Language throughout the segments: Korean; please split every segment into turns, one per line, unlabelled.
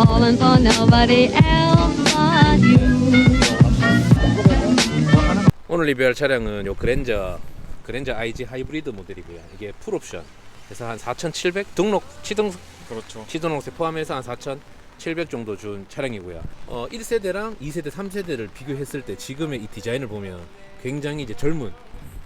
falling for nobody else but you.
오늘 리뷰할 차량은 요 그랜저 IG 하이브리드 모델이고요. 이게 풀옵션 그래서 한 4,700
그렇죠.
시등록세 포함해서 한 4,700 정도 준 차량이고요. 1세대랑 2세대, 3세대를 비교했을 때 지금의 이 디자인을 보면 굉장히 이제 젊은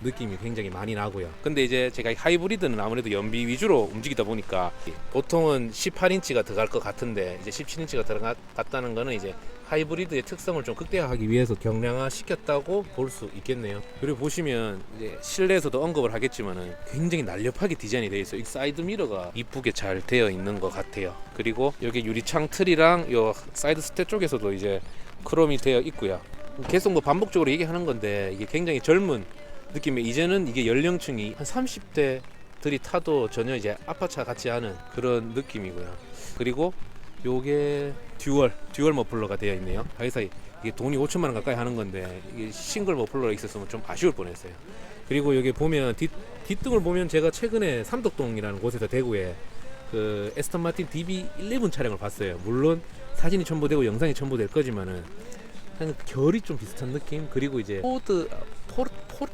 느낌이 굉장히 많이 나고요. 근데 이제 제가 하이브리드는 아무래도 연비 위주로 움직이다 보니까 보통은 18인치가 들어갈 것 같은데 이제 17인치가 들어갔다는 거는 이제 하이브리드의 특성을 좀 극대화하기 위해서 경량화 시켰다고 볼 수 있겠네요. 그리고 보시면 이제 실내에서도 언급을 하겠지만은 굉장히 날렵하게 디자인이 되어 있어요. 이 사이드 미러가 이쁘게 잘 되어 있는 것 같아요. 그리고 여기 유리창 틀이랑 요 사이드 스텝 쪽에서도 이제 크롬이 되어 있고요. 계속 뭐 반복적으로 얘기하는 건데 이게 굉장히 젊은 느낌이, 이제는 이게 연령층이 한 30대들이 타도 전혀 이제 아파차 같지 않은 그런 느낌이고요. 그리고 요게 듀얼 머플러가 되어 있네요. 사이사이 이게 돈이 5천만 원 가까이 하는 건데 이게 싱글 머플러가 있었으면 좀 아쉬울 뻔했어요. 그리고 여기 보면 뒷등을 보면 제가 최근에 삼덕동이라는 곳에서 대구에 그 에스턴 마틴 DB11 차량을 봤어요. 물론 사진이 첨부되고 영상이 첨부될 거지만은 한 결이 좀 비슷한 느낌. 그리고 이제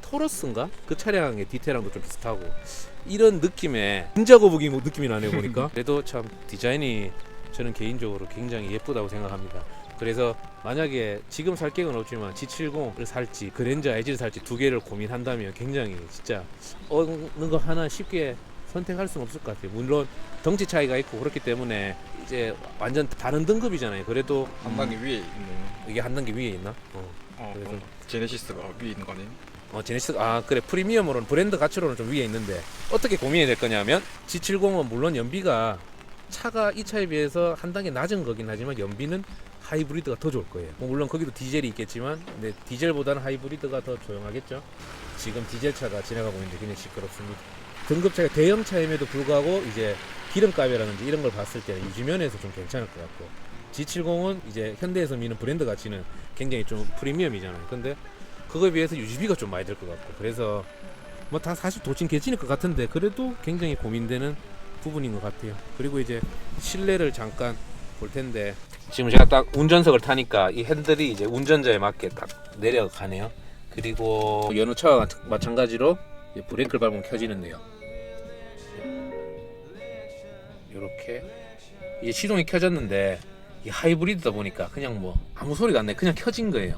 토러스인가? 그 차량의 디테일랑도 좀 비슷하고 이런 느낌의 닌자거북이 느낌이 나네요 보니까. 그래도 참 디자인이 저는 개인적으로 굉장히 예쁘다고 생각합니다. 그래서 만약에 지금 살 계획은 없지만 G70을 살지 그랜저 IG를 살지 두 개를 고민한다면 굉장히 진짜 어느 거 하나 쉽게 선택할 수는 없을 것 같아요. 물론 덩치 차이가 있고 그렇기 때문에 이제 완전 다른 등급이잖아요. 그래도
한 단계 위에 있는.
이게 한 단계 위에 있나? 그래서
그럼 제네시스가 위에 있는 거 아니에요?
제네시스 그래, 프리미엄으로는 브랜드 가치로는 좀 위에 있는데 어떻게 고민이 될 거냐면 G70은 물론 연비가 차가 이 차에 비해서 한 단계 낮은 거긴 하지만 연비는 하이브리드가 더 좋을 거예요. 물론 거기도 디젤이 있겠지만 근데 디젤보다는 하이브리드가 더 조용하겠죠. 지금 디젤 차가 지나가고 있는데 굉장히 시끄럽습니다. 등급차가 대형 차임에도 불구하고 이제 기름값이라든지 이런 걸 봤을 때는 유지면에서 좀 괜찮을 것 같고, G70은 이제 현대에서 미는 브랜드 가치는 굉장히 좀 프리미엄이잖아요. 근데 그거에 비해서 유지비가 좀 많이 들 것 같고, 그래서 뭐 다 사실 도친 개진일 것 같은데 그래도 굉장히 고민되는 부분인 것 같아요. 그리고 이제 실내를 잠깐 볼 텐데 지금 제가 딱 운전석을 타니까 이 핸들이 이제 운전자에 맞게 딱 내려가네요. 그리고 여느 차와 마찬가지로 브레이크를 밟으면 켜지는데요. 이렇게 이제 시동이 켜졌는데 이 하이브리드다 보니까 그냥 뭐 아무 소리가 안 나요. 그냥 켜진 거예요.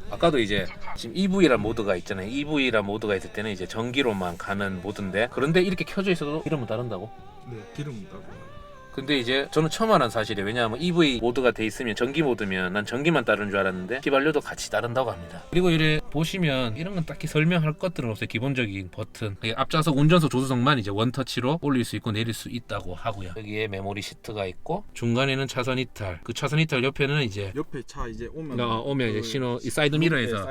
아까도 이제 지금 EV란 모드가 있잖아요. EV란 모드가 있을 때는 이제 전기로만 가는 모드인데, 그런데 이렇게 켜져 있어도 기름은 따른다고?
네, 기름 따고.
근데 이제 저는 처음 알은 사실이에요. 왜냐하면 EV 모드가 돼 있으면 전기 모드면 난 전기만 따르는 줄 알았는데 휘발유도 같이 따른다고 합니다. 그리고 이래 보시면 이런 건 딱히 설명할 것들은 없어요. 기본적인 버튼, 앞좌석 운전석 조수석만 이제 원터치로 올릴 수 있고 내릴 수 있다고 하고요. 여기에 메모리 시트가 있고 중간에는 차선 이탈, 그 차선 이탈 옆에는 이제
옆에 차 이제 오면
이제 신호 이 사이드 미러에서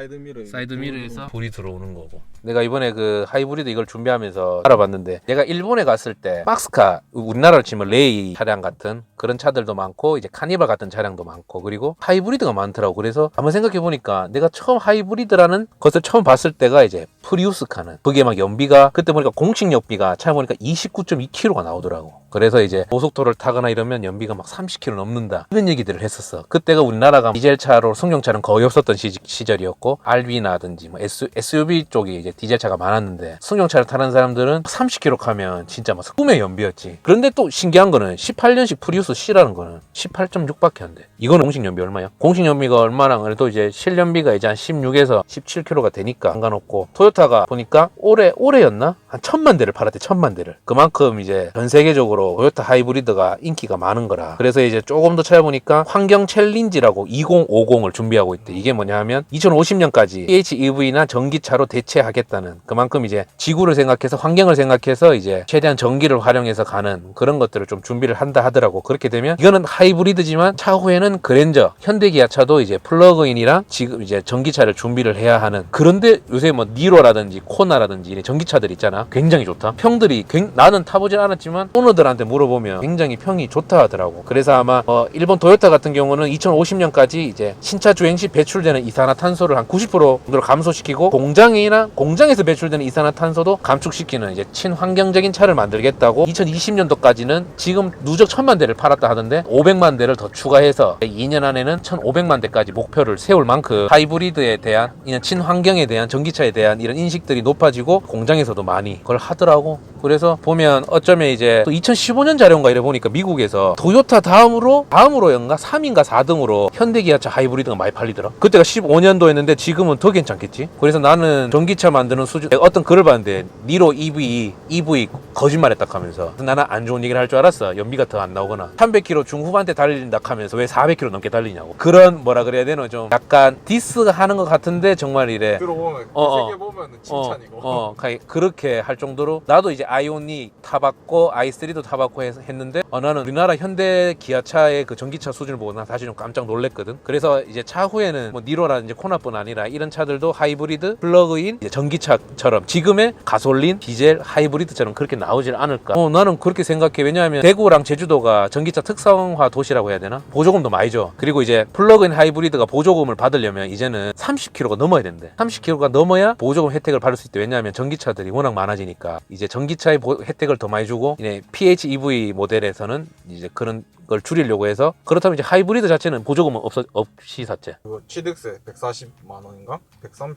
사이드 미러에서
불이 들어오는 거고. 내가 이번에 그 하이브리드 이걸 준비하면서 알아봤는데, 내가 일본에 갔을 때 박스카, 우리나라로 치면 레이 차량 같은 그런 차들도 많고 이제 카니발 같은 차량도 많고 그리고 하이브리드가 많더라고. 그래서 한번 생각해 보니까 내가 처음 하이브리드라는 것을 처음 봤을 때가 이제 프리우스카는, 그게 막 연비가 그때 보니까 공식 연비가 차에 보니까 29.2km가 나오더라고. 그래서 이제 고속도로를 타거나 이러면 연비가 막 30km 넘는다 이런 얘기들을 했었어. 그때가 우리나라가 디젤차로 승용차는 거의 없었던 시절이었고 RV나든지 뭐 SUV 쪽이 이제 디젤차가 많았는데 승용차를 타는 사람들은 30km 가면 진짜 막 꿈의 연비였지. 그런데 또 신기한 거는 18년식 프리우스 C라는 거는 18.6밖에 안 돼. 이건 공식 연비 얼마야? 공식 연비가 얼마나 그래도 이제 실연비가 이제 한 16에서 17km가 되니까 상관없고, 토요타가 보니까 올해였나? 한 1000만 대를 팔았대. 1000만 대를. 그만큼 이제 전 세계적으로 토요타 하이브리드가 인기가 많은 거라. 그래서 이제 조금 더 찾아보니까 환경 챌린지라고 2050을 준비하고 있대. 이게 뭐냐 하면 2050년까지 PHEV나 전기차로 대체하겠다는, 그만큼 이제 지구를 생각해서 환경을 생각해서 이제 최대한 전기를 활용해서 가는 그런 것들을 좀 준비를 한다 하더라고. 그렇게 되면 이거는 하이브리드지만 차후에는 그랜저, 현대기아차도 이제 플러그인이랑 지금 이제 전기차를 준비를 해야 하는. 그런데 요새 뭐 니로라든지 코나라든지 이런 전기차들 있잖아. 굉장히 좋다. 평들이 나는 타보진 않았지만 오너들 분들한테 물어보면 굉장히 평이 좋다 하더라고. 그래서 아마 일본 토요타 같은 경우는 2050년까지 이제 신차 주행 시 배출되는 이산화탄소를 한 90% 정도로 감소시키고 공장에서 배출되는 이산화탄소도 감축시키는 이제 친환경적인 차를 만들겠다고 2020년도까지는 지금 누적 1000만 대를 팔았다 하던데 500만 대를 더 추가해서 2년 안에는 1500만 대까지 목표를 세울 만큼 하이브리드에 대한 이런 친환경에 대한 전기차에 대한 이런 인식들이 높아지고 공장에서도 많이 그걸 하더라고. 그래서 보면 어쩌면 이제 또 2015년 자료인가 이래 보니까 미국에서 토요타 다음으로였나 3인가 4등으로 현대기아차 하이브리드가 많이 팔리더라. 그때가 15년도였는데 지금은 더 괜찮겠지. 그래서 나는 전기차 만드는 수준 어떤 글을 봤는데 니로 EV 거짓말했다 하면서 나는 안 좋은 얘기를 할 줄 알았어. 연비가 더 안 나오거나 300km 중후반대 달린다 하면서 왜 400km 넘게 달리냐고. 그런 뭐라 그래야 되나 좀 약간 디스하는 것 같은데 정말 이래
들어보면 세게 보면은 칭찬이고.
그렇게 할 정도로 나도 이제 아이오닉 타봤고 i3도 타봤고 했는데 나는 우리나라 현대 기아차의 그 전기차 수준을 보고 난 사실 좀 깜짝 놀랐거든. 그래서 이제 차후에는 뭐 니로라든지 코나뿐 아니라 이런 차들도 하이브리드, 플러그인, 이제 전기차처럼 지금의 가솔린, 디젤, 하이브리드처럼 그렇게 나오질 않을까. 나는 그렇게 생각해. 왜냐하면 대구랑 제주도가 전기차 특성화 도시라고 해야 되나? 보조금도 많이 줘. 그리고 이제 플러그인 하이브리드가 보조금을 받으려면 이제는 30km가 넘어야 된대. 30km가 넘어야 보조금 혜택을 받을 수 있대. 왜냐하면 전기차들이 워낙 많아지니까 이제 전기차의 혜택을 더 많이 주고 이제 PHEV 모델에서는 이제 그런 걸 줄이려고 해서 그렇다면 이제 하이브리드 자체는 보조금은 없이 샀지.
그거 취득세 140만 원인가?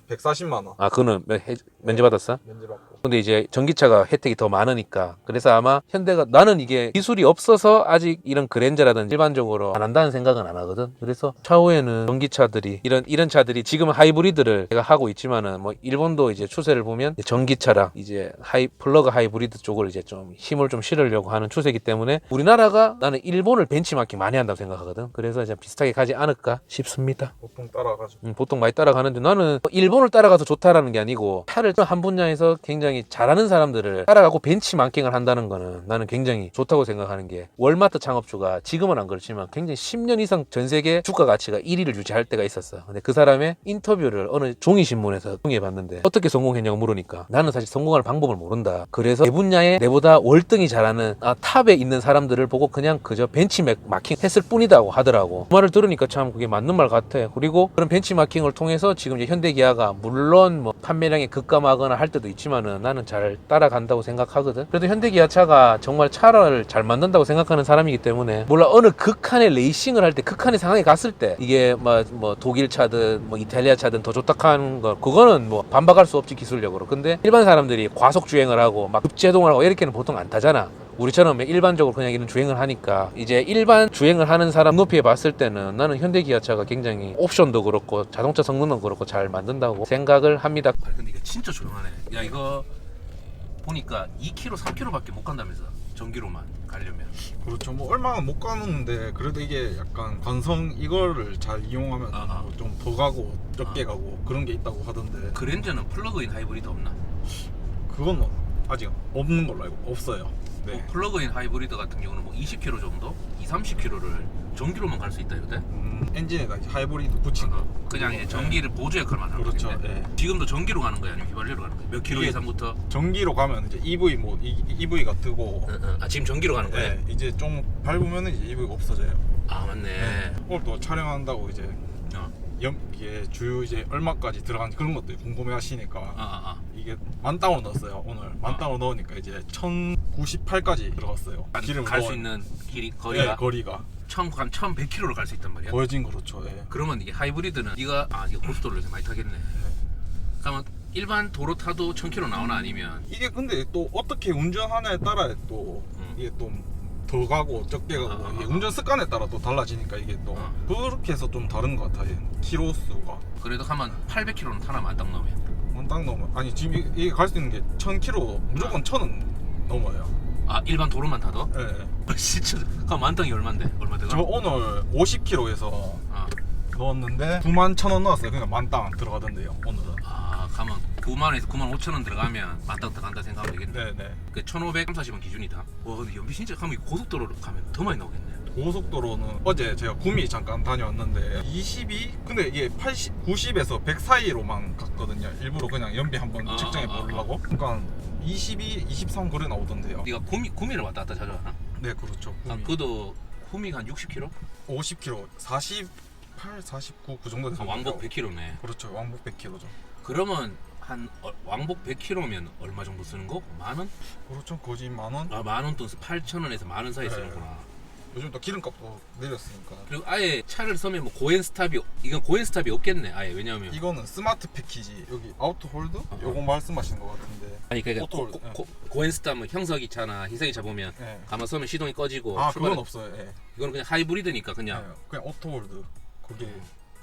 140만 원.
아 그거는 면제받았어?
면제받고.
근데 이제 전기차가 혜택이 더 많으니까 그래서 아마 현대가 나는 이게 기술이 없어서 아직 이런 그랜저라든지 일반적으로 안 한다는 생각은 안 하거든. 그래서 차후에는 전기차들이 이런 차들이 지금은 하이브리드를 제가 하고 있지만은 뭐 일본도 이제 추세를 보면 전기차랑 이제 플러그 하이브리드 쪽을 이제 좀 힘을 좀 실으려고 하는 추세이기 때문에 우리나라가 나는 일본을 벤치마킹 많이 한다고 생각하거든. 그래서 이제 비슷하게 가지 않을까 싶습니다.
보통 따라가지고.
보통 많이 따라가는데 나는 일본을 따라가서 좋다라는 게 아니고 차를 한 분야에서 굉장히 잘하는 사람들을 따라가고 벤치마킹을 한다는 거는 나는 굉장히 좋다고 생각하는 게 월마트 창업주가 지금은 안 그렇지만 굉장히 10년 이상 전 세계 주가 가치가 1위를 유지할 때가 있었어. 근데 그 사람의 인터뷰를 어느 종이신문에서 통해봤는데 어떻게 성공했냐고 물으니까 나는 사실 성공할 방법을 모른다. 그래서 내 분야에 내보다 월등히 잘하는 탑에 있는 사람들을 보고 그냥 그저 벤치마킹 했을 뿐이다고 하더라고. 그 말을 들으니까 참 그게 맞는 말 같아. 그리고 그런 벤치마킹을 통해서 지금 이제 현대기아가 물론 뭐 판매량이 급감하거나 할 때도 있지만은 나는 잘 따라간다고 생각하거든. 그래도 현대기아차가 정말 차를 잘 만든다고 생각하는 사람이기 때문에 몰라 어느 극한의 레이싱을 할 때 극한의 상황에 갔을 때 이게 뭐 독일 차든 뭐 이탈리아 차든 더 좋다 하는 거 그거는 뭐 반박할 수 없지 기술력으로. 근데 일반 사람들이 과속 주행을 하고 막 급제동을 하고 이렇게는 보통 안 타잖아. 우리처럼 일반적으로 그냥 이런 주행을 하니까 이제 일반 주행을 하는 사람 높이에 봤을 때는 나는 현대기아차가 굉장히 옵션도 그렇고 자동차 성능도 그렇고 잘 만든다고 생각을 합니다. 근데 이거 진짜 조용하네. 야 이거 보니까 2km, 3km밖에 못 간다면서 전기로만 가려면.
그렇죠. 뭐 얼마나 못 가는데 그래도 이게 약간 관성 이거를 잘 이용하면 좀 더 가고 적게 가고 그런 게 있다고 하던데.
그랜저는 플러그인 하이브리드 없나?
그건 아직 없는 걸로 알고 없어요. 네.
플러그인 하이브리드 같은 경우는 뭐 20km 정도? 30km를 전기로만 갈 수 있다 이거든?
엔진에다 하이브리드 붙인 거.
그냥 이제 전기를 보조 역할만 하는
그렇죠.
거겠네.
네.
지금도 전기로 가는 거야 아니면 휘발유로 가는 거야? 몇 킬로 이상부터?
전기로 가면 이제 EV가 뜨고.
아 지금 전기로 가는 거야?
네. 이제 좀 밟으면 이제 EV가 없어져요.
아 맞네.
네. 오늘 또 촬영한다고 이제 이게 주유 이제 얼마까지 들어가는지 그런 것들 궁금해 하시니까 이게 만땅으로 넣었어요. 오늘 만땅으로 넣으니까 이제 1098까지 들어갔어요. 기름을
갈 수 있는 거리가?
네, 거리가
1100km를 갈 수 있단 말이야?
보여진 그렇죠. 네.
그러면 이게 하이브리드는 이거 고속도로에서 많이 타겠네. 그러면 일반 도로 타도 1000km 나오나 아니면?
이게 근데 또 어떻게 운전하냐에 따라 또 이게 또 더 가고 적게 가고 이게 운전 습관에 따라 또 달라지니까 이게 또 그렇게 해서 좀 다른 것 같아요. 키로 수가.
그래도 하면 800km는 타나 만땅 넘으면?
만땅 넘어. 아니 지금 이게 갈 수 있는 게 1000km 무조건 1000은 넘어요.
아 일반 도로만 타도?
네.
진짜. 그럼 만땅이 얼마인데? 얼마 들어가?
저 오늘 50km에서 넣었는데 91,000원 넣었어요. 그러니까 만땅 들어가던데요 오늘은.
아 가면 9만원에서 95,000원 들어가면 만땅 들어간다 생각하면 되겠네. 네네. 그 1530원 기준이다. 와 근데 연비 진짜 가면 고속도로로 가면 더 많이 나오겠네.
고속도로는 어제 제가 구미 잠깐 다녀왔는데 22? 근데 이게 90에서 100 사이로만 갔거든요. 일부러 그냥 연비 한번 측정해 보려고. 그러니까 22, 23 그래 나오던데요.
네가 구미를 왔다 갔다 자주 하나?
네, 그렇죠.
아, 그도 후미가 한 60km?
50km, 48, 49 그 정도 되죠.
왕복 100km네.
그렇죠. 왕복 100km죠.
그러면 한 왕복 100km면 얼마 정도 쓰는 거? 만 원?
그렇죠. 거의 만 원.
아, 만 원 돈 8,000원에서 만 원 사이
네.
쓰는구나.
요즘 또 기름값도 내렸으니까.
그리고 아예 차를 쓰면 뭐 고엔 스탑이 이건 고엔 스탑이 없겠네. 아예 왜냐하면
이거는 스마트 패키지 여기 아우터 홀드 요거 말씀하시는 것 같은데.
아니 그러니까
오토,
고엔 스탑은 형석이 차나 희석이 차 보면
네.
가만 서면 시동이 꺼지고
아,
출발해.
그건 없어요. 예.
이거는 그냥 하이브리드니까 그냥
그냥 오토 홀드. 그게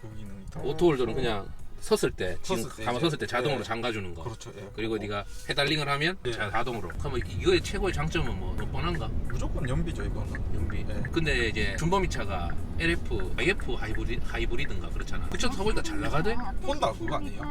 그 기능이 있다.
오토홀더는 그냥 섰을 때 지금
섰을 때
가만
이제,
섰을 때 자동으로
예.
잠가주는 거.
그렇죠. 예.
그리고 네가 페달링을 하면
예.
자동으로. 그러면 이거의 최고의 장점은 뭐 뻔한가?
무조건 연비죠 이거는.
연비.
예.
근데 이제 준범이 차가 LF, IF 하이브리드인가 그렇잖아. 그 차도 타보니까 잘 나가대?
혼다 그거 아니에요?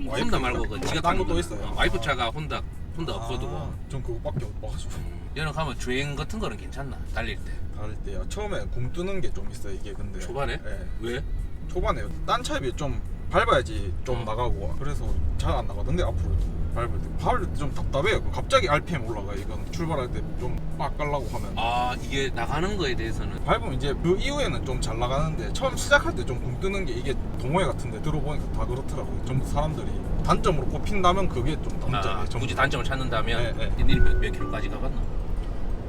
혼다 말고 그 지가
딴
탄
것도
거잖아.
있어요.
와이프 차가 혼다 업거두고.
전 그거밖에 못 봐가지고.
얘는 가면 주행 같은 거는 괜찮나? 달릴 때.
다를 때요. 처음에 공 뜨는 게 좀 있어요 이게 근데.
초반에?
예.
왜?
초반에 딴 차에 비해 좀 밟아야지 좀 나가고 그래서 잘 안 나가던데 앞으로 밟을 때 좀 답답해요. 갑자기 RPM 올라가 이건 출발할 때 좀 빡 깔라고 하면
아 이게 나가는 거에 대해서는
밟으면 이제 그 이후에는 좀 잘 나가는데 처음 시작할 때 좀 공 뜨는 게 이게 동호회 같은데 들어보니까 다 그렇더라고요. 전부 사람들이 단점으로 꼽힌다면 그게 좀 단점이에요. 전부
굳이 단점을 찾는다면
네, 네.
니들이 몇 킬로까지 가봤나?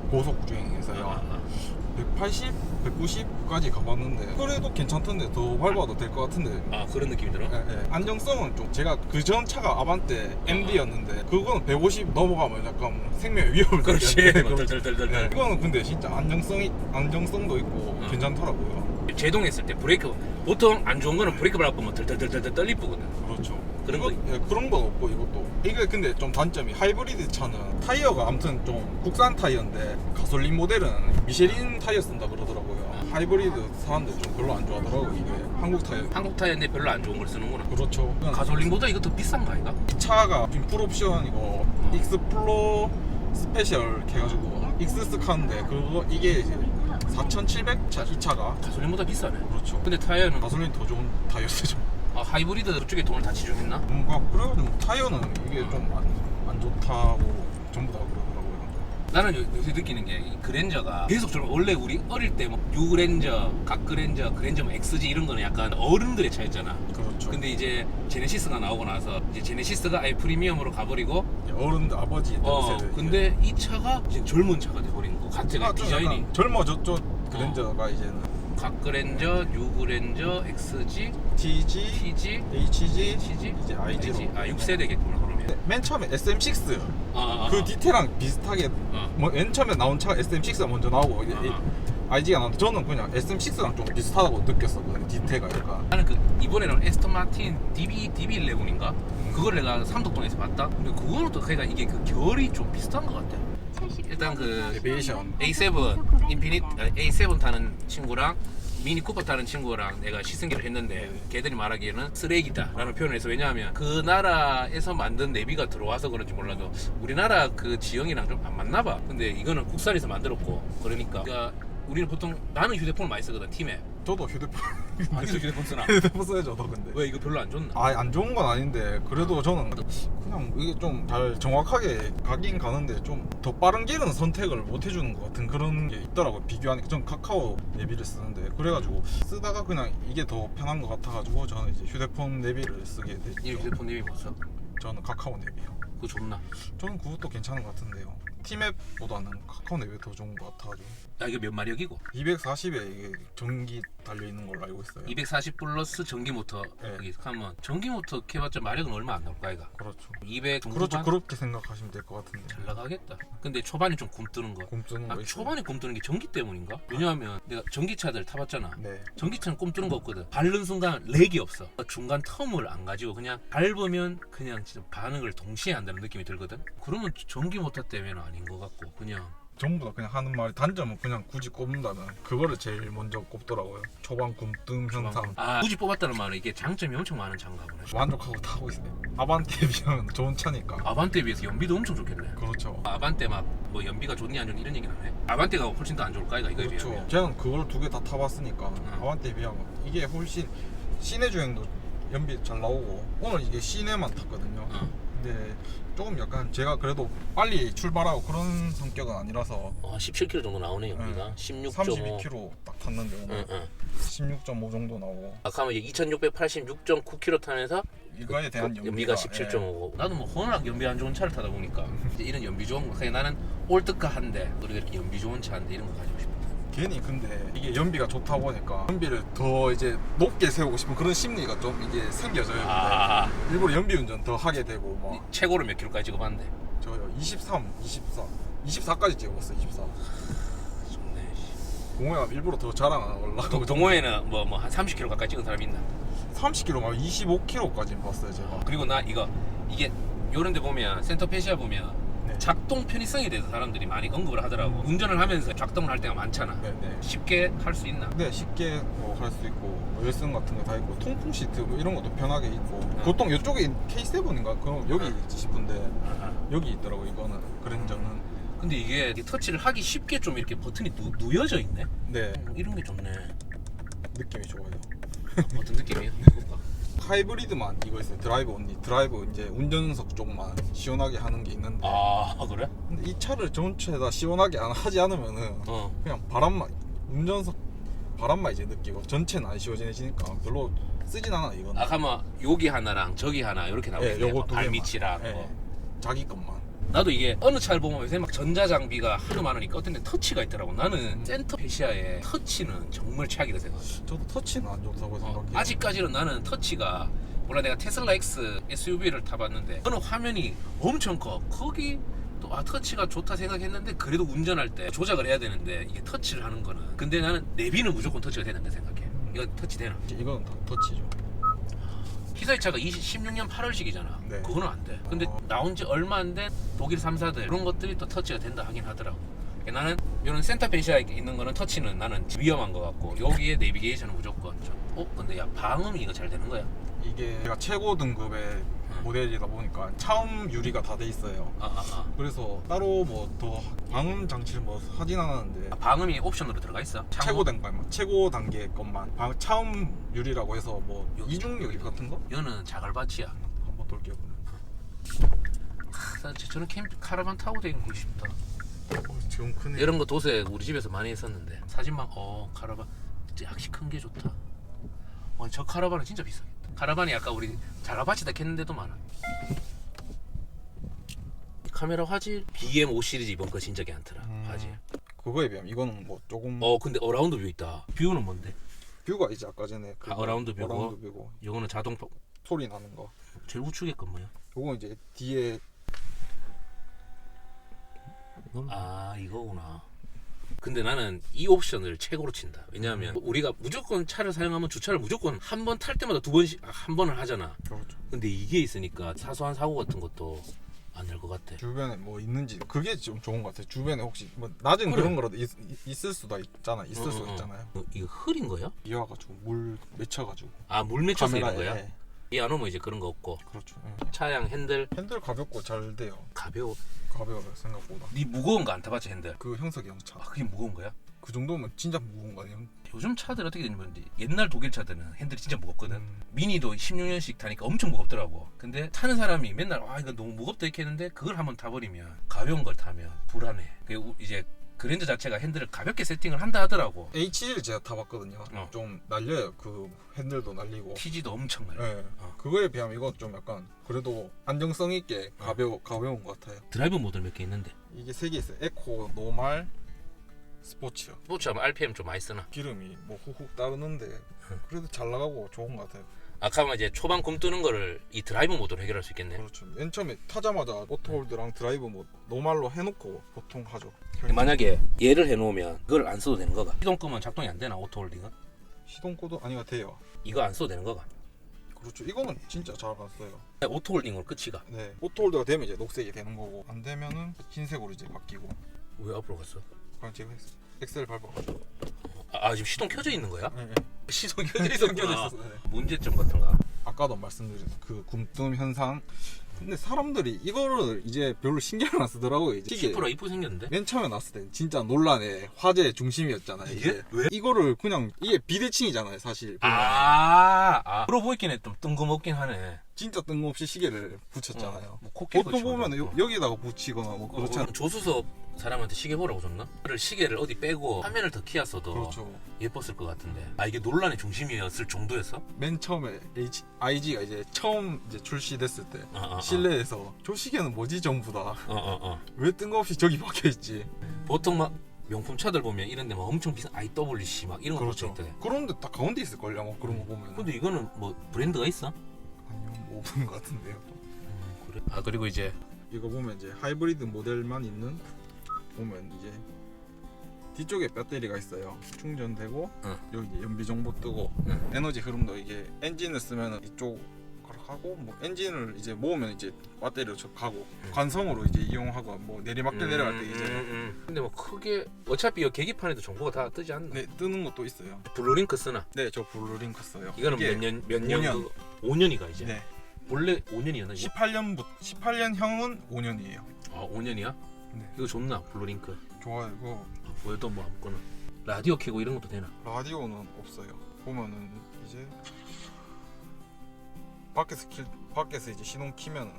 고속 주행에서요. 180, 190까지 가봤는데 그래도 괜찮던데 더 밟아도 될 것 같은데.
아 그런 느낌이 들어?
예, 예. 안정성은 좀 제가 그 전 차가 아반떼 MD였는데 그거는 150 넘어가면 약간 생명의 위협을
그렇지.
느끼는데
덜덜덜덜.
예, 이거는 근데 진짜 안정성도 있고 괜찮더라고요.
제동했을 때 브레이크 보통 안 좋은 거는 브레이크 밟으면 덜덜덜덜 떨리쁘거든.
그렇죠.
그런
이거,
거
예, 그런 건 없고 이것도 이게 근데 좀 단점이 하이브리드 차는 타이어가 아무튼 좀 국산 타이어인데 가솔린 모델은 미쉐린 타이어 쓴다 그러더라고요. 하이브리드 사람들 좀 별로 안 좋아하더라고요. 이게 한국 타이어.
한국 타이어인데 별로 안 좋은 걸 쓰는구나.
그렇죠.
가솔린보다 이거 더 비싼 거 아이가?
이 차가 지금 풀옵션이고 익스플로 스페셜 해가지고 익스스카인데 그거 이게 이제 4,700 이 차가.
가솔린보다 비싸네.
그렇죠.
근데 타이어는
가솔린 더 좋은 타이어 쓰죠.
하이브리드 그쪽에 돈을 다 지출했나?
뭔가 그래가지고 타이어는 이게 좀 안 좋다고 전부 다 그러더라고요.
나는 요새 느끼는 게 이 그랜저가 계속 좀 원래 우리 어릴 때 뭐 유그랜저, 각그랜저, 그랜저 뭐 XG 이런 거는 약간 어른들의 차였잖아.
그렇죠.
근데 이제 제네시스가 나오고 나서 이제 제네시스가 아예 프리미엄으로 가버리고
어른들 아버지 세대.
근데 이 차가 이제 젊은 차가 돼버린 거 같아. 디자인이
젊어졌죠. 그랜저가 이제는
각그랜저, 뉴그랜저, XG,
TG,
TG,
HG,
TG,
이제 IG로.
6세대겠구나 그러면.
맨 처음에 SM6
아,
그 디테일랑 비슷하게 맨 처음에 나온 차가 SM6가 먼저 나오고 이제 IG가 나왔는데 저는 그냥 SM6랑 좀 비슷하다고 느꼈었거든요. 디테일가 약간.
나는 그 이번에는 에스턴 마틴 DB11인가? 그걸 내가 삼덕동에서 봤다. 근데 그거는 또 그러니까 이게 그 결이 좀 비슷한 것 같아. 일단 그
에비에이션.
A7 인피니트 A7 타는 친구랑 미니 쿠퍼 타는 친구랑 내가 시승기를 했는데 걔들이 말하기에는 쓰레기다라는 표현을 해서 왜냐하면 그 나라에서 만든 내비가 들어와서 그런지 몰라도 우리나라 그 지형이랑 좀 안 맞나 봐. 근데 이거는 국산에서 만들었고 그러니까 우리는 보통 나는 휴대폰을 많이 쓰거든 팀에.
저도 휴대폰
아니도 휴대폰 쓰나?
휴대폰 써요 저도 근데.
왜 이거 별로 안 좋나?
안 좋은 건 아닌데 그래도 저는 그냥 이게 좀 잘 정확하게 가긴 가는데 좀 더 빠른 길은 선택을 못 해주는 것 같은 그런 게 있더라고요. 비교하니까 전 카카오 내비를 쓰는데 그래가지고 쓰다가 그냥 이게 더 편한 것 같아가지고 저는 이제 휴대폰 내비를 쓰게 됐죠.
이 휴대폰 내비 못 써?
저는 카카오 내비요.
그거 좋나?
저는 그것도 괜찮은 것 같은데요. 티맵보다는 카카오 내비 더 좋은 것 같아가지고.
야 이거 몇 마력이고?
240에 이게 전기 달려있는 걸로 알고 있어요.
240 플러스 전기 모터
네.
여기 하면 전기 모터 해봤자 마력은 얼마 안 나올 거 아이가?
그렇죠.
200 정도
그렇죠. 그렇게 생각하시면 될 것 같은데.
잘 나가겠다. 근데 초반에 좀 굼뜨는 거.
굼뜨는 거 있어요.
초반에 굼뜨는 게 전기 때문인가? 왜냐하면 내가 전기차들 타봤잖아.
네.
전기차는 굼뜨는 거 없거든. 밟는 순간 렉이 없어. 중간 텀을 안 가지고 그냥 밟으면 그냥 진짜 반응을 동시에 한다는 느낌이 들거든. 그러면 전기 모터 때문에는 아닌 것 같고 그냥
전부 다 그냥 하는 말이 단점은 그냥 굳이 꼽는다면 그거를 제일 먼저 꼽더라고요. 초반 굼뜸 현상.
굳이 뽑았다는 말은 이게 장점이 엄청 많은 차인가 보네.
만족하고 타고 있어요. 아반떼에 비하면 좋은 차니까.
아반떼에 비해서 연비도 엄청 좋겠네.
그렇죠.
아반떼 막 뭐 연비가 좋니 안 좋니 이런 얘기는 안 해. 아반떼가 훨씬 더 안 좋을 까이가 이거에
그렇죠.
비하면.
저는 그걸 두 개 다 타봤으니까 아반떼에 비하면 이게 훨씬 시내 주행도 연비 잘 나오고 오늘 이게 시내만 탔거든요. 근데 조금 약간 제가 그래도 빨리 출발하고 그런 성격은 아니라서
17km 정도 나오네 연비가. 16.5.
32km 딱 탔는데 오늘
응.
16.5 정도 나오고
아까 이제 2686.9km 타면서
이거에 대한
연비가 17.5고 나도 뭐 워낙 연비 안 좋은 차를 타다 보니까 이제 이런 연비 좋은 거 그냥 나는 올드카 한대 그리고 이렇게 연비 좋은 차 한대 이런 거 가지고 싶어.
괜히 근데 이게 연비가 좋다 보니까 연비를 더 이제 높게 세우고 싶은 그런 심리가 좀 이게 생겨져요. 일부러 연비 운전 더 하게 되고 막
최고로 몇 킬로까지 찍어봤는데?
저요 24까지 찍어봤어요. 24
좋네.
동호회가 일부러 더 자랑하려고
동호회는 뭐 한 30km 가까이 찍은 사람이 있나?
30km 막 25km까지 봤어요 제가.
그리고 나 이게 요런 데 보면 센터페시아 보면
네.
작동 편의성에 대해서 사람들이 많이 언급을 하더라고. 운전을 하면서 작동을 할 때가 많잖아.
네네.
쉽게 할 수 있나?
네, 쉽게 할 수 있고 열선 같은 거 다 있고 통풍 시트 뭐 이런 것도 편하게 있고 보통 이쪽에 K7인가 그럼 여기 있지 싶은데 여기 있더라고 이거는 그랜저는.
근데 이게 터치를 하기 쉽게 좀 이렇게 버튼이 누여져 있네.
네,
이런 게 좋네.
느낌이 좋아요.
어떤 느낌이에요?
하이브리드만 이거 있어요. 드라이브 언니. 드라이브 이제 운전석 쪽만 시원하게 하는 게 있는데.
아 그래?
근데 이 차를 전체 다 시원하게 하지 않으면은 그냥 바람만 운전석 바람만 이제 느끼고 전체는 안 시원해지니까 별로 쓰진 않아 이거는.
아까 뭐 여기 하나랑 저기 하나 이렇게 나오겠네.
요거 두 개만.
발밑이랑
네,
뭐.
자기 것만.
나도 이게 어느 차를 보면 요새 막 전자장비가 하도 많으니까 어떤 데 터치가 있더라고. 나는 센터페시아의 터치는 정말 최악이라 생각해.
저도 터치는 안 좋다고 생각해요.
아직까지는 나는 터치가 몰라. 내가 테슬라 X SUV를 타봤는데 어느 화면이 엄청 커. 거기 또 터치가 좋다 생각했는데 그래도 운전할 때 조작을 해야 되는데 이게 터치를 하는 거는 근데 나는 내비는 무조건 터치가 되는데 생각해. 이거 터치 되나?
이거는 다 터치죠.
히사이차가 16년 8월식이잖아.
네.
그거는 안 돼. 근데 나온 지 얼마 안 된 독일 3사들 그런 것들이 또 터치가 된다 하긴 하더라고. 나는 이런 센터페시아에 있는 거는 터치는 나는 위험한 것 같고 여기에 내비게이션은 무조건 근데 야 방음이 이거 잘 되는 거야?
이게 제가 최고 등급의 모델이다 보니까 차음 유리가 다 돼 있어요. 그래서 따로 뭐 더 방음 장치를 뭐 하진 않았는데
방음이 옵션으로 들어가 있어?
최고 단계만 최고 단계 것만 차음 유리라고 해서 뭐 이중 유리 같은 거
이거는 자갈밭이야.
한번 돌게요.
저는 카라반 타고 다니고 싶다.
지금 크네.
이런 거 도세 우리 집에서 많이 했었는데 사진만 카라반 진짜 확실히 큰 게 좋다. 저 카라반은 진짜 비싸겠다. 카라반이 아까 우리 자갈밭이다 했는데도 많아. 카메라 화질 BM5 시리즈 이번 거 진짜 괜찮더라. 화질.
그거에 비하면 이거는 뭐 조금
근데 어라운드 뷰 있다. 뷰는 뭔데?
뷰가 이제 아까 전에
어라운드 뷰고.
어라운드 뷰고
이거는 자동
소리 나는 거.
제일 우측에 건 뭐야?
요거 이제 뒤에
이거구나. 근데 나는 이 옵션을 최고로 친다. 왜냐하면 우리가 무조건 차를 사용하면 주차를 무조건 한 번 탈 때마다 한 번을 하잖아.
그렇죠.
근데 이게 있으니까 사소한 사고 같은 것도 안 날 것 같아.
주변에 뭐 있는지 그게 좀 좋은 것 같아요. 주변에 혹시 뭐 낮은 그런 거라도 있을 수도 있잖아. 있을 수 있잖아요.
이거 흐린 거야?
비 와가지고 물 맺혀가지고.
물 맺혀서 이런
카메라에.
거야? 비 안 오면 이제 그런 거 없고.
그렇죠.
차량 핸들
가볍고 잘 돼요.
가벼워.
가벼워요 생각보다.
네 무거운 거 안 타봤지 핸들?
그 형석이 차.
그게 무거운 거야?
그 정도면 진짜 무거운 거 아니에요?
요즘 차들 어떻게 되냐면 옛날 독일 차들은 핸들이 진짜 무겁거든. 미니도 16년씩 타니까 엄청 무겁더라고. 근데 타는 사람이 맨날 이거 너무 무겁다 이렇게 했는데 그걸 한번 타버리면 가벼운 걸 타면 불안해. 이제 그랜저 자체가 핸들을 가볍게 세팅을 한다 하더라고.
H1을 제가 타봤거든요. 좀 날려요. 그 핸들도 날리고.
TG도 엄청 날려.
네. 그거에 비하면 이건 좀 약간 그래도 안정성 있게 가벼운 것 같아요.
드라이브 모드 몇 개 있는데?
이게 3개 있어요. 에코, 노말, 스포츠요.
스포츠하면 RPM 좀 많이 쓰나?
기름이 뭐 훅훅 따르는데 그래도 잘 나가고 좋은 것 같아요.
아까 이제 초반 굼 뜨는 거를 이 드라이브 모드로 해결할 수 있겠네.
그렇죠. 맨 처음에 타자마자 오토홀드랑 드라이브 뭐 노말로 해놓고 보통 하죠.
만약에 얘를 해놓으면 그걸 안 써도 되는 거가? 시동 끄면 작동이 안 되나 오토홀딩은?
시동 코드 아니가 돼요.
이거 안 써도 되는 거가?
그렇죠. 이거는 진짜 잘 안 써요.
오토홀딩으로 끝이가?
네. 오토홀드가 되면 이제 녹색이 되는 거고 안 되면은 흰색으로 이제 바뀌고.
왜 앞으로 갔어?
그냥 제가 엑셀 밟아가지고.
지금 시동 켜져 있는 거야?
네.
시동 켜져 있었구나.
네.
문제점 같은가?
아까도 말씀드린 그 굼뜸 현상. 근데 사람들이 이거를 이제 별로 신경을 안 쓰더라고요. 이제
시프라 이쁘게 생겼는데?
맨 처음에 났을 때 진짜 논란의 화제의 중심이었잖아요.
이게? 왜?
이거를 그냥 이게 비대칭이잖아요, 사실.
그러고 보이긴 해. 좀 뜬금없긴 하네.
진짜 뜬금없이 시계를 붙였잖아요.
뭐 코끼리
보통 보면 여기다가 붙이거나 뭐 그렇지 않아요.
조수석 사람한테 시계 보라고 줬나? 시계를 어디 빼고 화면을 더 키웠어도
그렇죠.
예뻤을 것 같은데. 아 이게 논란의 중심이었을 정도였어?
맨 처음에 IG가 이제 처음 이제 출시됐을 때 실내에서 저 시계는 뭐지 전부 다. 왜 뜬금없이 저기 박혀 있지?
보통 막 명품 차들 보면 이런데 막 엄청 비싼 IWC 막 이런 거
그렇죠.
붙여 있대.
그런데 딱 가운데 있을 걸요. 뭐 그런 거 보면.
근데 이거는 뭐 브랜드가 있어?
아니요, 뭐 없는 것 같은데요.
그래. 아 그리고 이제
이거 보면 이제 하이브리드 모델만 있는 보면 이제 뒤쪽에 배터리가 있어요. 충전되고 여기 이제 연비 정보 뜨고 에너지 흐름도 이게 엔진을 쓰면 이쪽 하고 뭐 엔진을 이제 모으면 이제 배터리로 가고 관성으로 이제 이용하고 뭐 내리막길 내려갈 때 이제
근데 뭐 크게 어차피 이 계기판에도 정보가 다 뜨지 않나?
네 뜨는 것도 있어요.
블루링크 쓰나?
네, 저 블루링크 써요.
이거는
이게
몇 년? 5년이가 이제.
네.
원래 5년이었나?
18년형은 5년이에요.
아 5년이야?
네.
이거 좋나? 블루링크.
좋아요. 이거
뭐또 뭐 아무거나. 라디오 켜고 이런 것도 되나?
라디오는 없어요. 보면은 이제 밖에서 이제 시동 키면은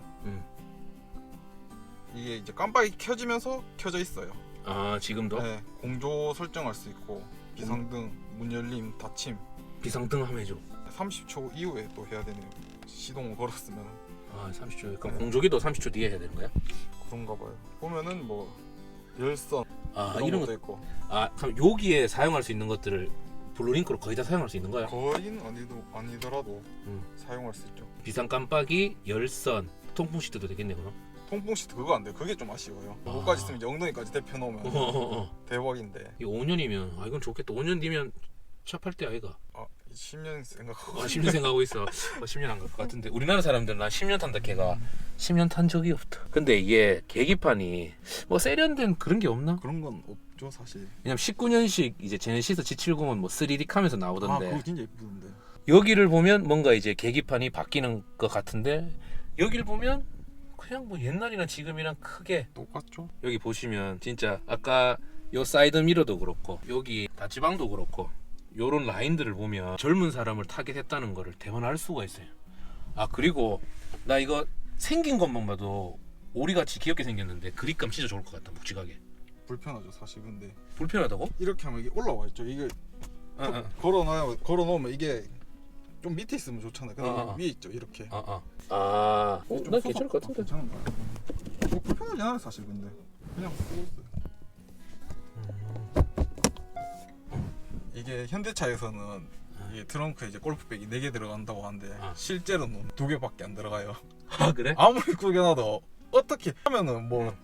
이게 이제 깜빡이 켜지면서 켜져 있어요.
아 지금도?
네, 공조 설정할 수 있고 비상등, 문 열림, 닫힘.
비상등 하면 해줘.
30초 이후에 또 해야 되네요. 시동을 걸었으면.
아 30초. 그럼
네.
공조기도 30초 뒤에 해야 되는 거야?
그런가 봐요. 보면은 뭐 열선
아
이런
이런
것도
거.
있고.
아 그럼 여기에 사용할 수 있는 것들을 블루링크로 거의 다 사용할 수 있는 거야?
거의는 아니더라도
음.
사용할 수 있죠.
비상 깜빡이, 열선, 통풍 시트도 되겠네 그럼?
통풍 시트 그거 안 돼요. 그게 좀 아쉬워요.
아.
그거까지 쓰면 이제 엉덩이까지 대표 놓으면 대박인데.
이 5년이면 아 이건 좋겠다. 5년 뒤면 차 팔 때 아이가.
10년 생각하고.
10년 생각하고 있어. 10년 안 갈 것 같은데 우리나라 사람들은 난 10년 탄다 걔가 10년 탄 적이 없다. 근데 이게 계기판이 뭐 세련된 그런 게 없나?
그런 건 없죠 사실.
왜냐면 19년식 이제 제네시스 G70은 뭐 3D 카면서 나오던데
그거 진짜 예쁘던데.
여기를 보면 뭔가 이제 계기판이 바뀌는 것 같은데 여기를 보면 그냥 뭐 옛날이나 지금이랑 크게
똑같죠?
여기 보시면 진짜 아까 요 사이드 미러도 그렇고 여기 다치방도 그렇고 요런 라인들을 보면 젊은 사람을 타겟했다는 거를 대만 알 수가 있어요. 아 그리고 나 이거 생긴 것만 봐도 오리같이 귀엽게 생겼는데 그립감 진짜 좋을 것 같다. 묵직하게.
불편하죠 사실. 근데
불편하다고?
이렇게 하면 이게 올라와 있죠. 이게 걸어놓으면 이게 좀 밑에 있으면 좋잖아요. 근데 위에 있죠 이렇게.
난
좀
괜찮을 것 같은데.
괜찮은 거 같아요. 뭐 불편하지 않아요 사실. 근데 그냥 쓰고 이게 현대차에서는 이게 트렁크에 이제 골프백이 4개 들어간다고 하는데 실제로는 2개밖에 안 들어가요.
아 그래?
아무리 구겨놔도 어떻게 하면은 뭐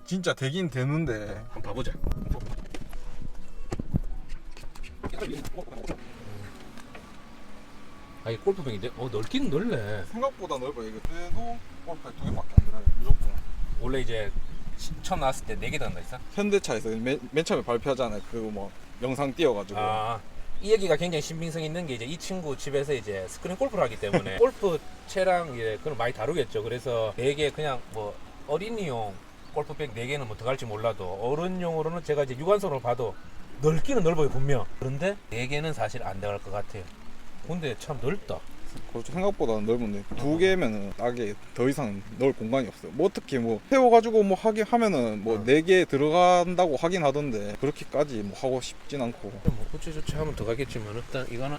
진짜 되긴 되는데.
한번 봐보자. 아 이 골프백인데? 넓긴 넓네.
생각보다 넓어요. 이거 그래도 골프백 2개밖에 안 들어가요 무조건.
원래 이제 처음 나왔을 때 4개 들어간다 했어?
현대차에서 맨 처음에 발표하잖아요. 그거 뭐 영상 띄워가지고.
이 얘기가 굉장히 신빙성 있는 게 이제 이 친구 집에서 이제 스크린 골프를 하기 때문에 골프 채랑 이제 그런 많이 다루겠죠. 그래서 4개 그냥 뭐 어린이용 골프백 4개는 뭐 들어갈지 몰라도 어른용으로는 제가 이제 육안선으로 봐도 넓기는 넓어요 분명. 그런데 4개는 사실 안 들어갈 것 같아요. 근데 참 넓다.
그렇죠. 생각보다 넓은데 2개면은 딱에 더 이상 넣을 공간이 없어요. 뭐 어떻게 뭐 세워가지고 뭐 하면은 뭐 4개 들어간다고 하긴 하던데 그렇게까지 뭐 하고 싶진 않고.
뭐 어쩌저쩌 하면 더 가겠지만 일단 이거는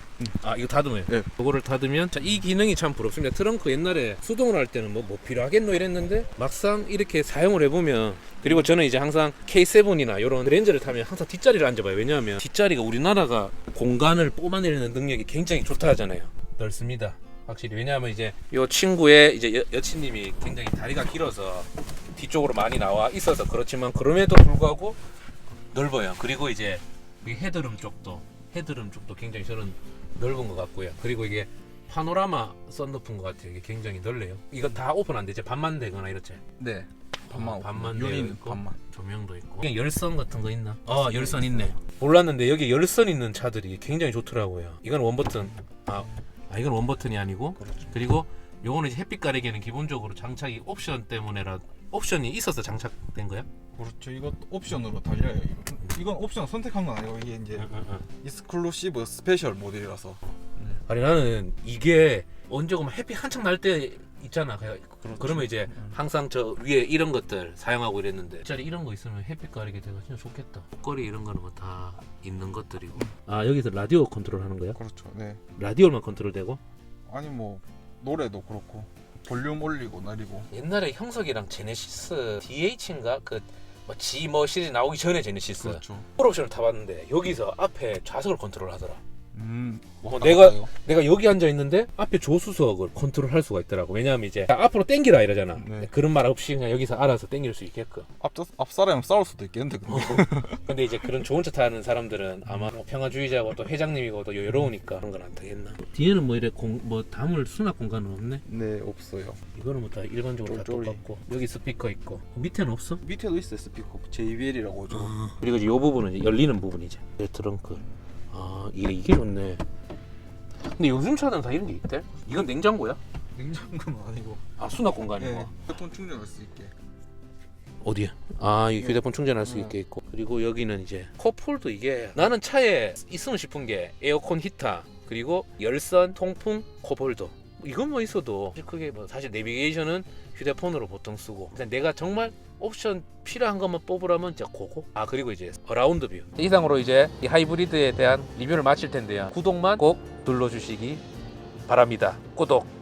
이거 닫으면
네.
그거를 닫으면 자, 이 기능이 참 부럽습니다. 트렁크 옛날에 수동을 할 때는 뭐 필요하겠노 이랬는데 막상 이렇게 사용을 해보면 그리고 저는 이제 항상 K7이나 이런 렌즈를 타면 항상 뒷자리를 앉아봐요. 왜냐하면 뒷자리가 우리나라가 공간을 뽑아내는 능력이 굉장히 좋다 하잖아요. 넓습니다. 확실히. 왜냐하면 이제 이 친구의 이제 여친님이 굉장히 다리가 길어서 뒤쪽으로 많이 나와 있어서 그렇지만 그럼에도 불구하고 넓어요. 그리고 이제 이 헤드룸 쪽도 굉장히 저는 넓은 것 같고요. 그리고 이게 파노라마 썬루프인 것 같아요. 이게 굉장히 넓네요. 이거 다 오픈 안 되죠? 반만 되거나 이렇지?
네.
반만
유리는
있고
반만.
조명도 있고. 그냥 열선 같은 거 있나? 열선 있네. 몰랐는데 여기 열선 있는 차들이 굉장히 좋더라고요. 이건 원버튼. 이건 원버튼이 아니고.
그렇죠.
그리고 요거는 이제 햇빛 가리개는 기본적으로 장착이 옵션이 있어서 장착된 거야?
그렇죠. 이거 옵션으로 달려요. 이건 옵션 선택한 건 아니고 이게 이제 익스클루시브 스페셜 모델이라서.
아니 나는 이게 언제고 햇빛 한창 날 때 있잖아. 그러면 이제 항상 저 위에 이런 것들 사용하고 이랬는데 진짜 이런 거 있으면 햇빛 가리게 되고 진짜 좋겠다. 목걸이 이런 거는 뭐 다 있는 것들이고. 아 여기서 라디오 컨트롤 하는 거야?
그렇죠. 네.
라디오만 컨트롤되고?
아니 뭐 노래도 그렇고 볼륨 올리고 내리고.
옛날에 형석이랑 제네시스 DH인가 뭐 G 뭐 시리즈 나오기 전에 제네시스
그렇죠.
풀옵션을 타봤는데 여기서 앞에 좌석을 컨트롤하더라.
뭐
내가 여기 앉아 있는데 앞에 조수석을 컨트롤할 수가 있더라고. 왜냐하면 이제 앞으로 당기라 이러잖아.
네.
그런 말 없이 그냥 여기서 알아서 당길 수 있게끔.
앞 사람이랑 싸울 수도 있겠는데
근데 이제 그런 좋은 차 타는 사람들은 아마 평화주의자고 또 회장님이고 또 여유로우니까 그런 건 안 되겠나. 뒤에는 뭐 이래 뭐 담을 수납 공간은 없네.
네, 없어요.
이거는 뭐 다 일반적으로 다
쫄쫄이.
똑같고 여기 스피커 있고 밑에는 없어?
밑에도 있어요. 스피커 JBL이라고 하죠.
그리고 이제 이 부분은 이제 열리는 부분이지. 트렁크. 아 이게 좋네. 근데 요즘 차는 다 이런 게 있대? 이건 냉장고야?
냉장고는 아니고.
아 수납 공간이고.
네. 휴대폰 충전할 수 있게.
어디야? 아, 이 휴대폰 충전할 수 있게 있고. 그리고 여기는 이제 컵홀더. 이게 나는 차에 있으면 싶은 게 에어컨 히터 그리고 열선, 통풍, 컵홀더. 이건 뭐 있어도 그게 뭐 사실 내비게이션은 휴대폰으로 보통 쓰고. 근데 내가 정말 옵션 필요한 것만 뽑으라면 진짜 그거. 아 그리고 이제 어라운드 뷰. 이상으로 이제 이 하이브리드에 대한 리뷰를 마칠 텐데요. 구독만 꼭 눌러주시기 바랍니다. 구독.